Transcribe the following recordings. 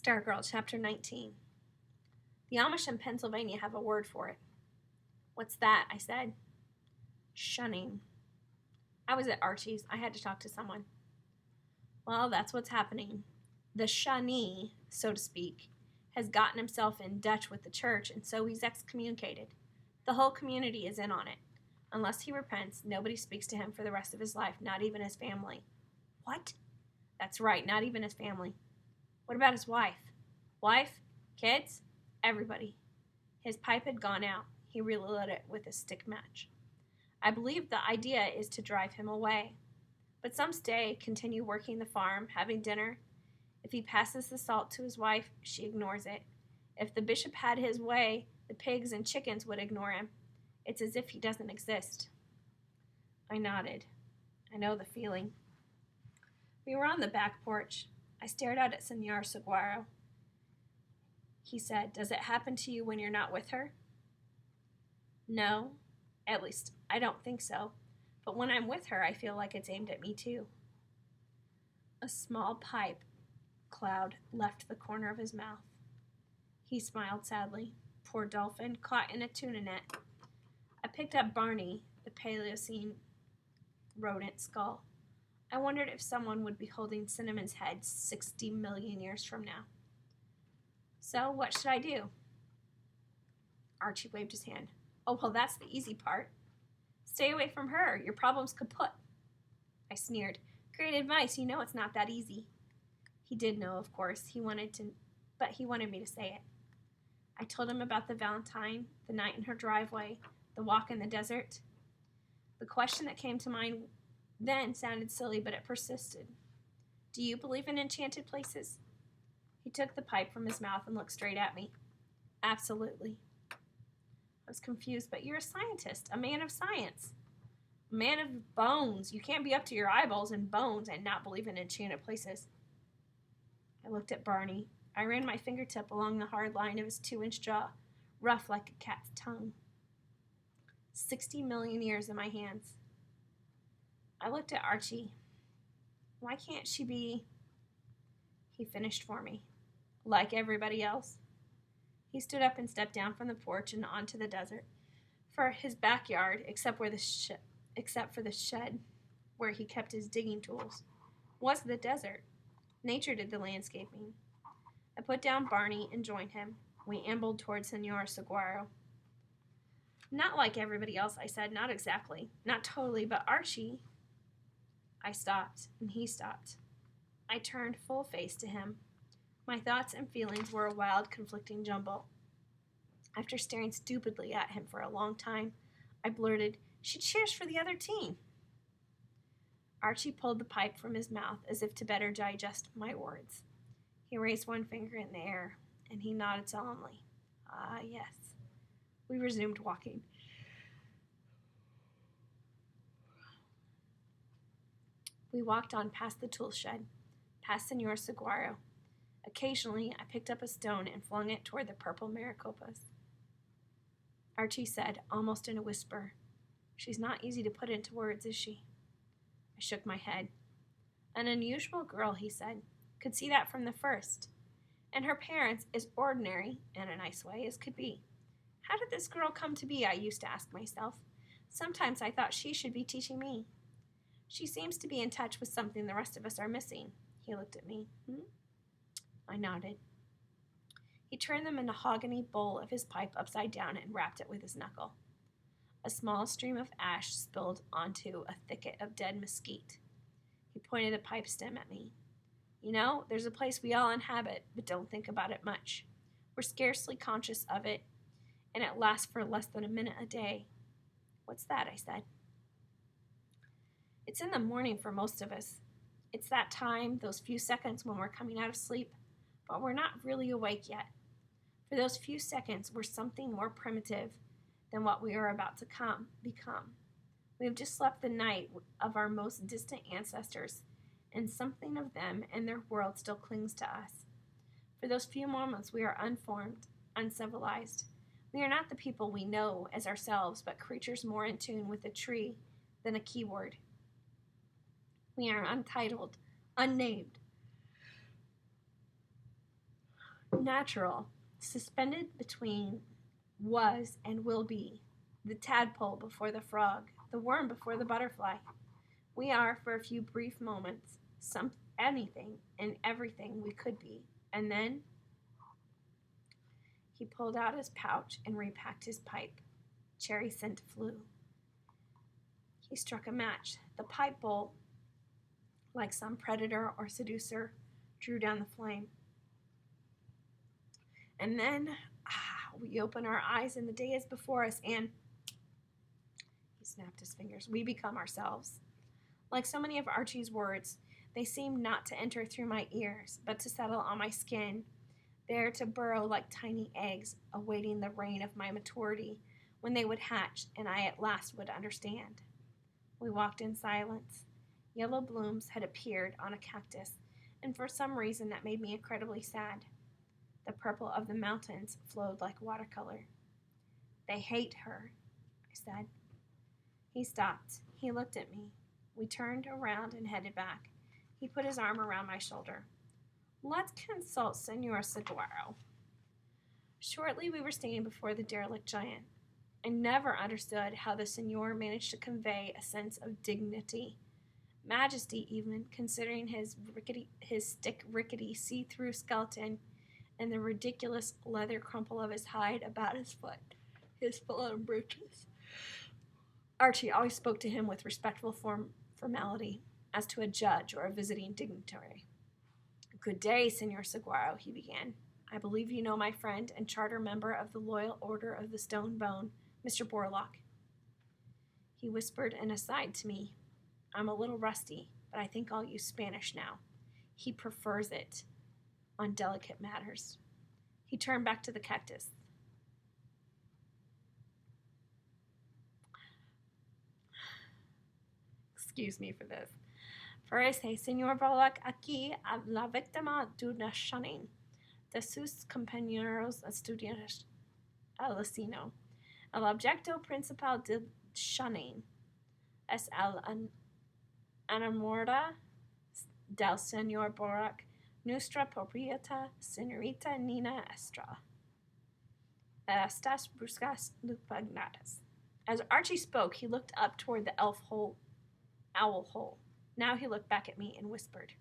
Stargirl Chapter 19. The Amish in Pennsylvania have a word for it. What's that? I said. Shunning. I was at Archie's. I had to talk to someone. Well, that's what's happening. The shunnee, so to speak, has gotten himself in Dutch with the church, and so he's excommunicated. The whole community is in on it. Unless he repents, nobody speaks to him for the rest of his life, not even his family. What? That's right, not even his family. What about his wife? Wife? Kids? Everybody. His pipe had gone out. He relit it with a stick match. I believe the idea is to drive him away. But some stay, continue working the farm, having dinner. If he passes the salt to his wife, she ignores it. If the bishop had his way, the pigs and chickens would ignore him. It's as if he doesn't exist. I nodded. I know the feeling. We were on the back porch. I stared out at Senor Saguaro. He said, "Does it happen to you when you're not with her?" No. At least, I don't think so. But when I'm with her, I feel like it's aimed at me too. A small pipe cloud left the corner of his mouth. He smiled sadly. Poor dolphin, caught in a tuna net. I picked up Barney, the Paleocene rodent skull. I wondered if someone would be holding Cinnamon's head 60 million years from now. So, what should I do? Archie waved his hand. Oh, well, that's the easy part. Stay away from her. Your problem's kaput. I sneered. Great advice. You know it's not that easy. He did know, of course. But he wanted me to say it. I told him about the Valentine, the night in her driveway, the walk in the desert. The question that came to mind then sounded silly, but it persisted. Do you believe in enchanted places? He took the pipe from his mouth and looked straight at me. Absolutely. I was confused, but you're a scientist, a man of science, a man of bones. You can't be up to your eyeballs in bones and not believe in enchanted places. I looked at Barney. I ran my fingertip along the hard line of his 2-inch jaw, rough like a cat's tongue. 60 million years in my hands. I looked at Archie. Why can't she be... He finished for me. Like everybody else. He stood up and stepped down from the porch and onto the desert. For his backyard, except for the shed where he kept his digging tools, was the desert. Nature did the landscaping. I put down Barney and joined him. We ambled toward Senor Saguaro. Not like everybody else, I said. Not exactly. Not totally, but Archie... I stopped, and he stopped. I turned full face to him. My thoughts and feelings were a wild, conflicting jumble. After staring stupidly at him for a long time, I blurted, "She cheers for the other team." Archie pulled the pipe from his mouth as if to better digest my words. He raised one finger in the air, and he nodded solemnly. Ah, yes. We resumed walking. We walked on past the tool shed, past Senor Saguaro. Occasionally, I picked up a stone and flung it toward the purple maricopas. Archie said, almost in a whisper, "She's not easy to put into words, is she?" I shook my head. An unusual girl, he said. Could see that from the first. And her parents as ordinary, in a nice way, as could be. How did this girl come to be, I used to ask myself. Sometimes I thought she should be teaching me. She seems to be in touch with something the rest of us are missing. He looked at me. I nodded. He turned the mahogany bowl of his pipe upside down and rapped it with his knuckle. A small stream of ash spilled onto a thicket of dead mesquite. He pointed the pipe stem at me. You know, there's a place we all inhabit, but don't think about it much. We're scarcely conscious of it, and it lasts for less than a minute a day. What's that? I said. It's in the morning for most of us. It's that time, those few seconds when we're coming out of sleep, but we're not really awake yet. For those few seconds, we're something more primitive than what we are about to become. We have just slept the night of our most distant ancestors, and something of them and their world still clings to us. For those few moments, we are unformed, uncivilized. We are not the people we know as ourselves, but creatures more in tune with a tree than a keyword. We are untitled, unnamed. natural, suspended between was and will be, the tadpole before the frog, the worm before the butterfly. We are, for a few brief moments, anything and everything we could be. And then he pulled out his pouch and repacked his pipe. Cherry scent flew. He struck a match. The pipe bowl, like some predator or seducer, drew down the flame. And then we open our eyes and the day is before us, and he snapped his fingers. We become ourselves. Like so many of Archie's words, they seemed not to enter through my ears, but to settle on my skin, there to burrow like tiny eggs, awaiting the reign of my maturity, when they would hatch and I at last would understand. We walked in silence. Yellow blooms had appeared on a cactus, and for some reason that made me incredibly sad. The purple of the mountains flowed like watercolor. They hate her, I said. He stopped. He looked at me. We turned around and headed back. He put his arm around my shoulder. Let's consult Senor Saguaro. Shortly we were standing before the derelict giant. I never understood how the senor managed to convey a sense of dignity, majesty even, considering his rickety see-through skeleton and the ridiculous leather crumple of his hide about his foot, his full-on breeches. Archie always spoke to him with respectful formality, as to a judge or a visiting dignitary. Good day, Senor Saguaro, he began. I believe you know my friend and charter member of the Loyal Order of the Stone Bone, Mr. Borlock. He whispered an aside to me. I'm a little rusty, but I think I'll use Spanish now. He prefers it on delicate matters. He turned back to the cactus. Excuse me for this. Parece, Señor Borlock, aquí la víctima de una shunning de sus compañeros estudiantes al vecino. El objeto principal del shunning es el enamorada del Señor Borlock, nuestra propieta señorita Nina Estra. Estas buscas lupagnatas. As Archie spoke, he looked up toward the owl hole. Now he looked back at me and whispered.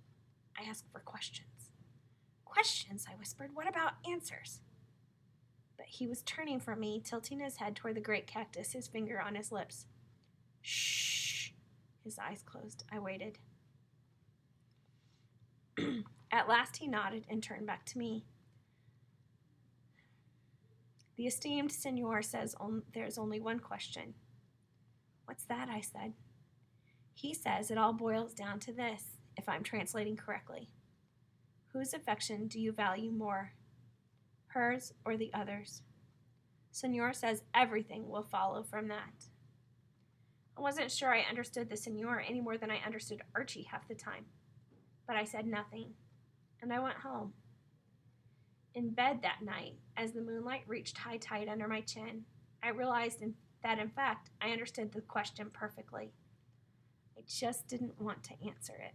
I asked for questions. Questions, I whispered. What about answers? But he was turning from me, tilting his head toward the great cactus, his finger on his lips. Shh. His eyes closed. I waited. At last he nodded and turned back to me. The esteemed senor says there's only one question. What's that? I said. He says it all boils down to this, if I'm translating correctly. Whose affection do you value more, hers or the other's? Senor says everything will follow from that. I wasn't sure I understood the senor any more than I understood Archie half the time, but I said nothing, and I went home. In bed that night, as the moonlight reached high tide under my chin, I realized that in fact I understood the question perfectly. I just didn't want to answer it.